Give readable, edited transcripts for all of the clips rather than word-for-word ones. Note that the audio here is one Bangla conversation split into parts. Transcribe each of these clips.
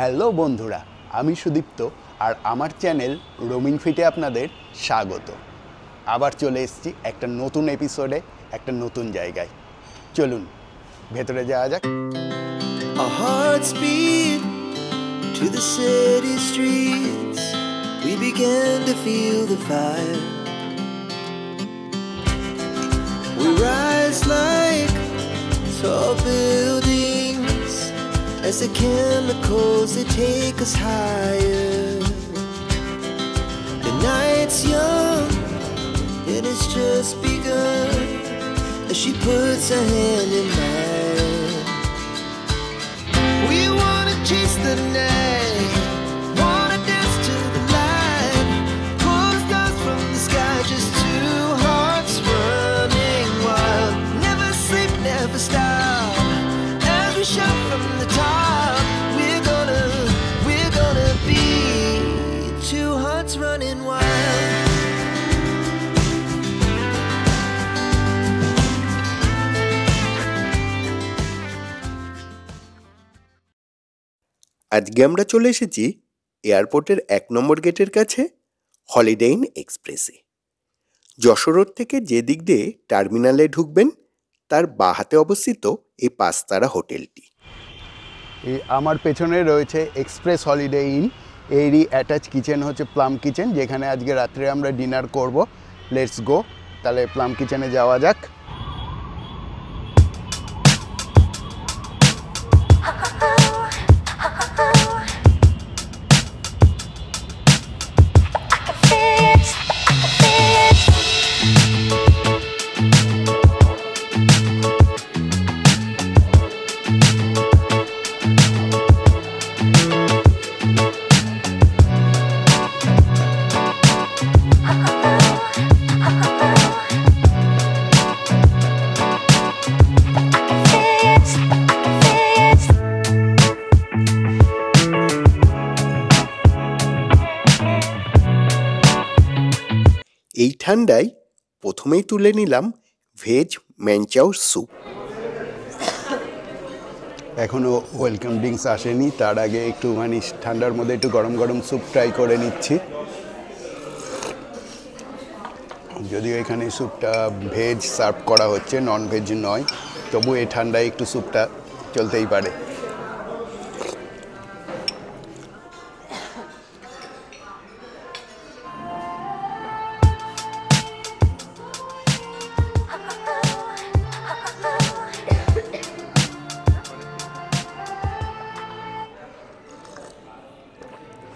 হ্যালো বন্ধুরা, আমি সুদীপ্ত আর আমার চ্যানেল রোমিং ফিটে আপনাদের স্বাগত। আবার চলে এসেছি একটা নতুন এপিসোডে, একটা নতুন জায়গায়। চলুন ভেতরে যাওয়া যাক। Our hearts beat to the city streets. We began to feel the fire. We rise like tall buildings as the chemicals they take us higher. The night's young and it's just begun as she puts her hand in mine. We wanna chase the night, wanna dance to the light, pull stars from the sky, just two hearts running wild. Never sleep, never stop, as we shout from the top. We're gonna be two hearts running wild. আজকে আমরা চলে এসেছি এয়ারপোর্টের ১ নম্বর গেটের কাছে হলিডে ইন এক্সপ্রেসে। যশোর রোড থেকে যে দিক দিয়ে টার্মিনালে ঢুকবেন তার বাঁ হাতে অবস্থিত এই ৫ তারা হোটেলটি। আমার পেছনে রয়েছে এক্সপ্রেস হলিডে ইন, এরই অ্যাটাচ কিচেন হচ্ছে প্লাম কিচেন, যেখানে আজকে রাত্রে আমরা ডিনার করব। লেটস গো, তাহলে প্লাম কিচেনে যাওয়া যাক। এই ঠান্ডায় প্রথমেই তুলে নিলাম ভেজ ম্যানচাও স্যুপ। এখনও ওয়েলকাম ড্রিঙ্কস আসেনি, তার আগে একটুখানি ঠান্ডার মধ্যে একটু গরম গরম স্যুপ ট্রাই করে নিচ্ছি। যদিও এখানে স্যুপটা ভেজ সার্ভ করা হচ্ছে, নন ভেজ নয়, তবু এই ঠান্ডায় একটু স্যুপটা চলতেই পারে।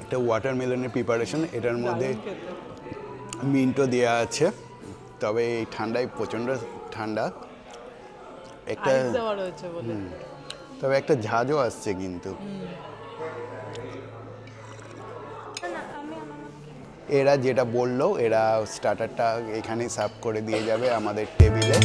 একটা ওয়াটারমেলনের প্রিপারেশন, এটার মধ্যে মিন্টও দেওয়া আছে, তবে এই ঠান্ডায় প্রচণ্ড ঠান্ডা, একটা তবে একটা ঝাঁজও আসছে কিন্তু। এরা যেটা বললো, এরা স্টার্টারটা এখানেই সার্ভ করে দিয়ে যাবে আমাদের টেবিলে।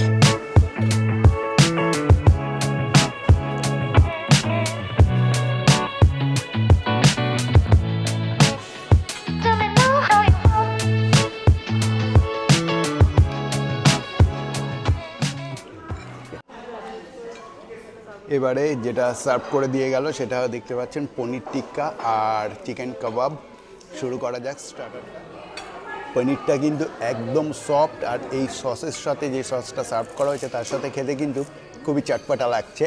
এবারে যেটা সার্ভ করে দিয়ে গেল সেটা দেখতে পাচ্ছেন পনির টিক্কা আর চিকেন কাবাব। শুরু করা যাক স্টার্টারটা। পনিরটা কিন্তু একদম সফট, আর এই সসের সাথে যে সসটা সার্ভ করা হয়েছে তার সাথে খেতে কিন্তু খুবই চটপটা লাগছে।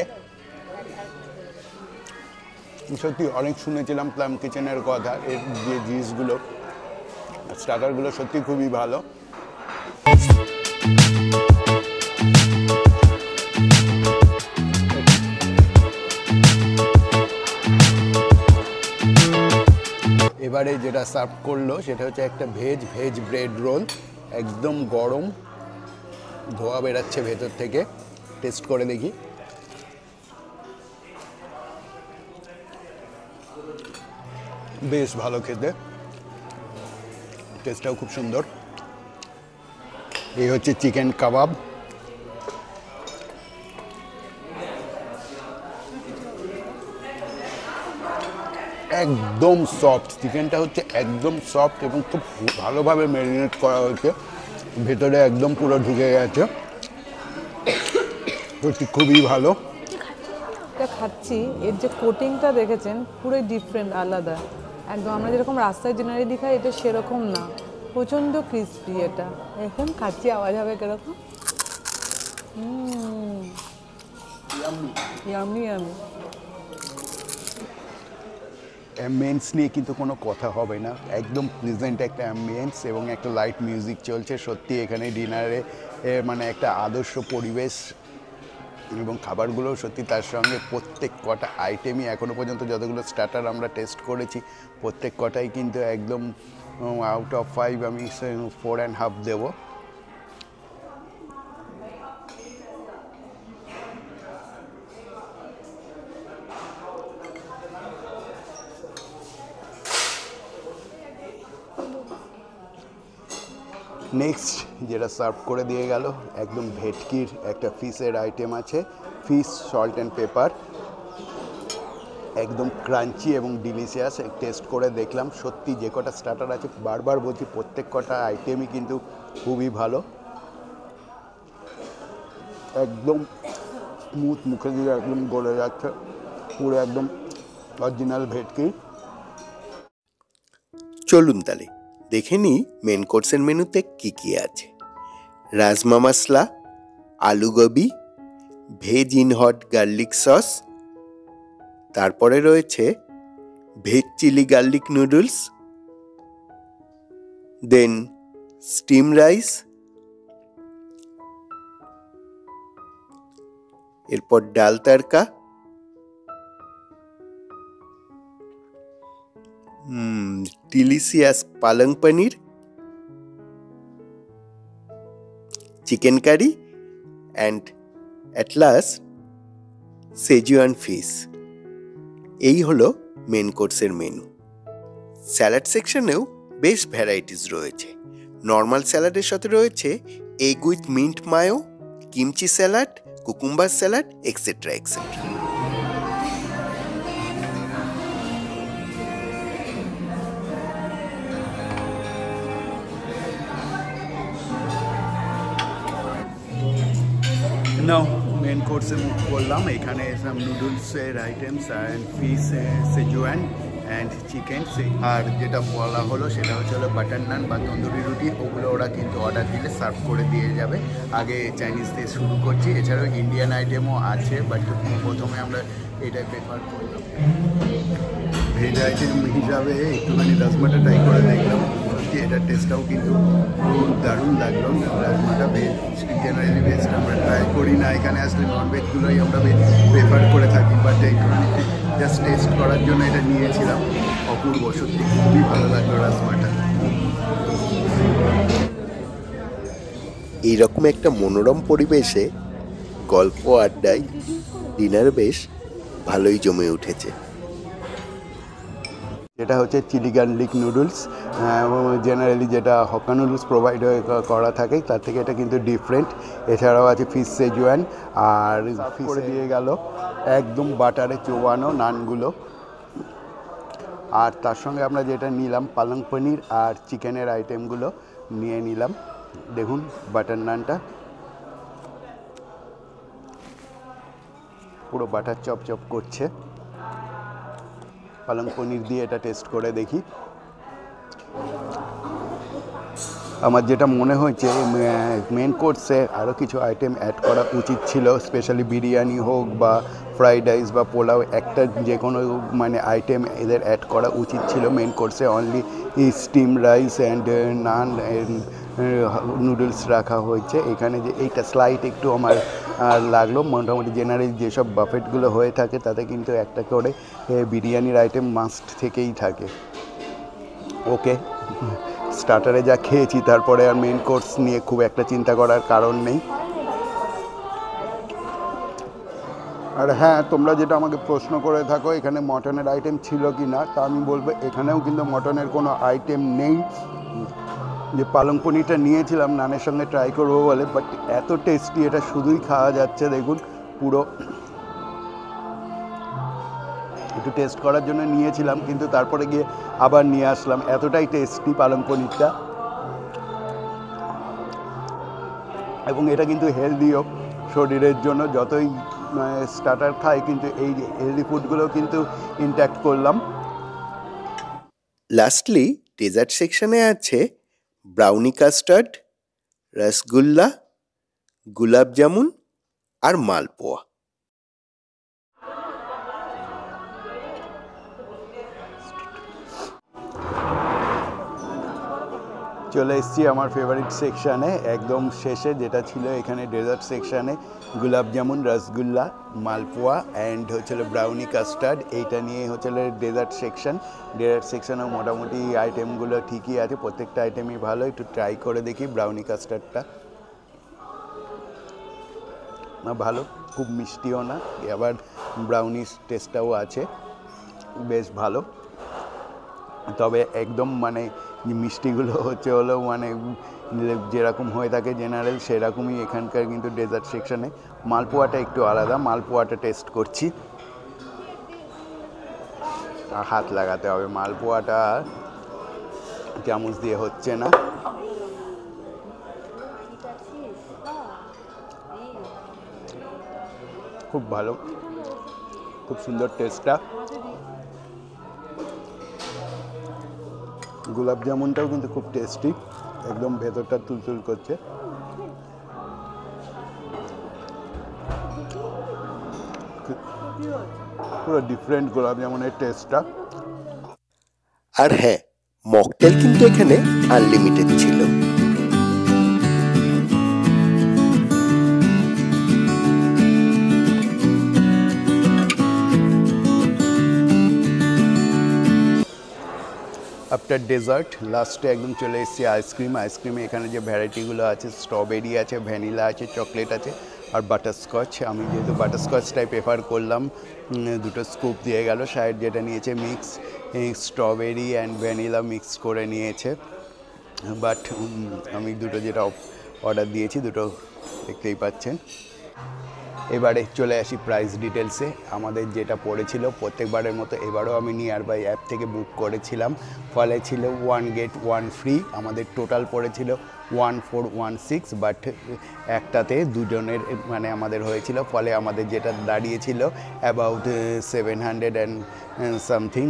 সত্যি অনেক শুনেছিলাম প্লাম কিচেনের কথা, এর যে জিনিসগুলো স্টার্টারগুলো সত্যি খুবই ভালো। এবারে যেটা সার্ভ করলো সেটা হচ্ছে একটা ভেজ ব্রেড রোল, একদম গরম, ধোয়া বেরাচ্ছে ভেতর থেকে। টেস্ট করে দেখি। বেশ ভালো খেতে, টেস্টটাও খুব সুন্দর। এই হচ্ছে চিকেন কাবাব, একদম সফট। চিকেনটা হচ্ছে একদম সফট এবং খুব ভালোভাবে ম্যারিনেট করা হয়েছে, ভেতরে একদম পুরো ঢুকে গেছে, সত্যি খুবই ভালো। যেটা খাচ্ছি এর যে কোটিংটা দেখেছেন পুরোই ডিফারেন্ট, আলাদা একদম। আমরা যেরকম রাস্তায় জেনারেলি খাই এটা সেরকম না, প্রচণ্ড ক্রিস্পি। এটা এখন খাচ্ছি, আওয়াজ হবে কিরকম। Yummy yummy. অ্যাম্বিয়েন্স নিয়ে কিন্তু কোনো কথা হবে না, একদম প্লেজেন্ট একটা অ্যাম্বিয়েন্স এবং একটা লাইট মিউজিক চলছে। সত্যি এখানে ডিনারে মানে একটা আদর্শ পরিবেশ এবং খাবারগুলোও সত্যি তার সঙ্গে প্রত্যেক কটা আইটেমই এখনও পর্যন্ত যতগুলো স্টার্টার আমরা টেস্ট করেছি প্রত্যেক কটাই কিন্তু একদম আউট অফ 5 আমি 4.5 দেবো। নেক্সট যেটা সার্ভ করে দিয়ে গেল একদম ভেটকির একটা ফিশের আইটেম আছে, ফিশ সল্ট অ্যান্ড পেপার, একদম ক্রাঞ্চি এবং ডিলিশিয়াস। টেস্ট করে দেখলাম সত্যি যে কটা স্টার্টার আছে বারবার বলছি প্রত্যেক কটা আইটেমই কিন্তু খুবই ভালো, একদম স্মুথ, মুখে দিয়ে একদম গলে যাচ্ছে, পুরো একদম অরিজিনাল ভেটকি। চলুন তাহলে দেখে নিই মেন কোর্সের মেনুতে কি কি আছে। Rajma masala, aloo gobi, veg in hot garlic sauce, তারপরে রয়েছে veg chilli garlic noodles, then steam rice, এরপর dal tadka, delicious palong paneer, chicken curry and at last schezwan fish. এই হলো মেন কোর্সের মেনু। স্যালাড সেকশনেও বেশ ভ্যারাইটিস রয়েছে। নর্মাল স্যালাডের সাথে রয়েছে egg with mint mayo, kimchi salad, cucumber salad, etcetera etcetera. Now main কোর্সে মুভ করলাম। এখানে সব নুডলসের items and fish schezwan and chicken, আর যেটা বলা হলো সেটা হলো বাটার নান বা তন্দুরি রুটি, ওগুলো ওরা কিন্তু অর্ডার দিলে সার্ভ করে দিয়ে যাবে। আগে চাইনিজ দিয়ে শুরু করছি, এছাড়াও ইন্ডিয়ান আইটেমও আছে, বাট প্রথমে আমরা এটাই প্রেফার করলাম। ভেজ আইটেম হিসাবে একটুখানি রাজমাটা ট্রাই করে দেখলাম, এটার টেস্টটাও কিন্তু খুব দারুণ লাগলো। রাজমাটা ভেজ, জেনারেলি ভেজটা আমরা ট্রাই করি না, এখানে আসলে ননভেজগুলোই আমরা প্রেফার করে থাকি, বাট একটুখানি জাস্ট টেস্ট করার জন্য এটা নিয়েছিলাম। অপূর্ব, সত্যি খুবই ভালো লাগলো রাজমাটা। এইরকম একটা মনোরম পরিবেশে গল্প আড্ডায় ডিনার বেশ ভালোই জমে উঠেছে। এটা হচ্ছে চিলি গার্লিক নুডলস, জেনারেলি যেটা হকা নুডলস প্রোভাইড করা থাকে তার থেকে এটা কিন্তু ডিফারেন্ট। এছাড়াও আছে ফিশ সেজুয়ান, আর ফিশ করে দিয়ে গেল একদম বাটারে চোবানো নানগুলো, আর তার সঙ্গে আমরা যেটা নিলাম পালং পনির আর চিকেনের আইটেমগুলো নিয়ে নিলাম। দেখুন বাটার নানটা পুরো বাটার চপ করছে। পালং পনির দিয়ে এটা টেস্ট করে দেখি। আমার যেটা মনে হয়েছে মেন কোর্সে আরও কিছু আইটেম অ্যাড করা উচিত ছিল, স্পেশালি বিরিয়ানি হোক বা ফ্রাইড রাইস বা পোলাও, একটা যে কোনো মানে আইটেম এদের অ্যাড করা উচিত ছিল। মেন কোর্সে only steam rice and naan noodles রাখা হয়েছে। এখানে যে এইটা স্লাইট একটু আমার লাগলো। মোটামুটি জেনারেলি যেসব বাফেটগুলো হয়ে থাকে তাতে কিন্তু একটা করে বিরিয়ানির আইটেম মাস্ট থেকেই থাকে। ওকে, স্টার্টারে যা খেয়েছি তারপরে আর মেন কোর্স নিয়ে খুব একটা চিন্তা করার কারণ নেই। আর হ্যাঁ, তোমরা যেটা আমাকে প্রশ্ন করে থাকো এখানে মটনের আইটেম ছিল কি না, তা আমি বলবো এখানেও কিন্তু মটনের কোনো আইটেম নেই। যে পালং পনিরটা নিয়েছিলাম নানের সঙ্গে ট্রাই করবো বলে, বাট এত টেস্টি, এটা শুধুই খাওয়া যাচ্ছে। দেখুন পুরো একটু টেস্ট করার জন্য নিয়েছিলাম, কিন্তু তারপরে গিয়ে আবার নিয়ে আসলাম, এতটাই টেস্টি পালং পনিরটা। এবং এটা কিন্তু হেলদিও শরীরের জন্য, যতই স্টার্টার খাই, কিন্তু এই হেলদি ফুডগুলো কিন্তু ইনট্যাক্ট করলাম। লাস্টলি ডেজার্ট সেকশনে আছে ব্রাউনি কাস্টার্ড, রসগোল্লা, গুলাব জামুন আর মালপোয়া। চলে এসেছি আমার ফেভারিট সেকশানে, একদম শেষে যেটা ছিল এখানে ডেজার্ট সেকশানে। গুলাব জামুন, রসগোল্লা, মালপোয়া অ্যান্ড হচ্ছিল ব্রাউনি কাস্টার্ড, এইটা নিয়ে হচ্ছিল ডেজার্ট সেকশন। ডেজার্ট সেকশনেও মোটামুটি আইটেমগুলো ঠিকই আছে, প্রত্যেকটা আইটেমই ভালো। একটু ট্রাই করে দেখি ব্রাউনি কাস্টার্ডটা। না ভালো, খুব মিষ্টিও না, আবার ব্রাউনি টেস্টটাও আছে, বেশ ভালো। তবে একদম মানে মিষ্টিগুলো হলো মানে যেরকম হয়ে থাকে জেনারেল সেরকমই এখানকার, কিন্তু ডেজার্ট সেকশনে মালপোয়াটা একটু আলাদা। মালপোয়াটা টেস্ট করছি, হাত লাগাতে হবে, মালপোয়াটা চামচ দিয়ে হচ্ছে না। খুব ভালো, খুব সুন্দর টেস্টটা। গোলাপ জামুনটাও কিন্তু খুব টেস্টি, একদম ভেতরটা তুলতুল করছে। পুরো ডিফারেন্ট গোলাপ জামুনের টেস্টটা। আর হ্যাঁ, মকটেল কিন্তু এখানে আনলিমিটেড ছিল। আফটার ডেজার্ট লাস্টে একদম চলে এসেছি আইসক্রিম। আইসক্রিমে এখানে যে ভ্যারাইটিগুলো আছে, স্ট্রবেরি আছে, ভ্যানিলা আছে, চকলেট আছে আর বাটারস্কচ। আমি যেহেতু বাটারস্কচটাই প্রেফার করলাম, দুটো স্কুপ দিয়ে গেল। সাইড যেটা নিয়েছে mix strawberry and vanilla mix করে নিয়েছে, বাট আমি দুটো যেটা অর্ডার দিয়েছি দুটো দেখতেই পাচ্ছেন। এবারে চলে আসি প্রাইস ডিটেলসে। আমাদের যেটা পড়েছিল প্রত্যেকবারের মতো এবারও আমি নিয়ার বাই অ্যাপ থেকে বুক করেছিলাম, ফলে ছিল 1 get 1 free। আমাদের টোটাল পড়েছিল 1416, বাট একটাতে দুজনের মানে আমাদের হয়েছিল, ফলে আমাদের যেটা দাঁড়িয়েছিল about 700 and something।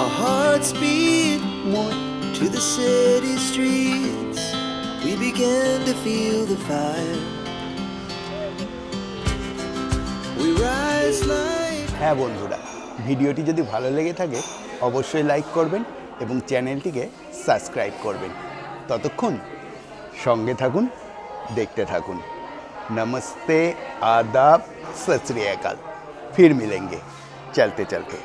Our hearts beat to the city streets. We began to feel the fire. We rise like হ্যাঁ বন্ধুরা, ভিডিওটি যদি ভালো লেগে থাকে অবশ্যই লাইক করবেন এবং চ্যানেলটিকে সাবস্ক্রাইব করবেন। ততক্ষণ সঙ্গে থাকুন, দেখতে থাকুন। नमस्ते, आदाब, सत श्री अकाल। फिर मिलेंगे चलते चलते।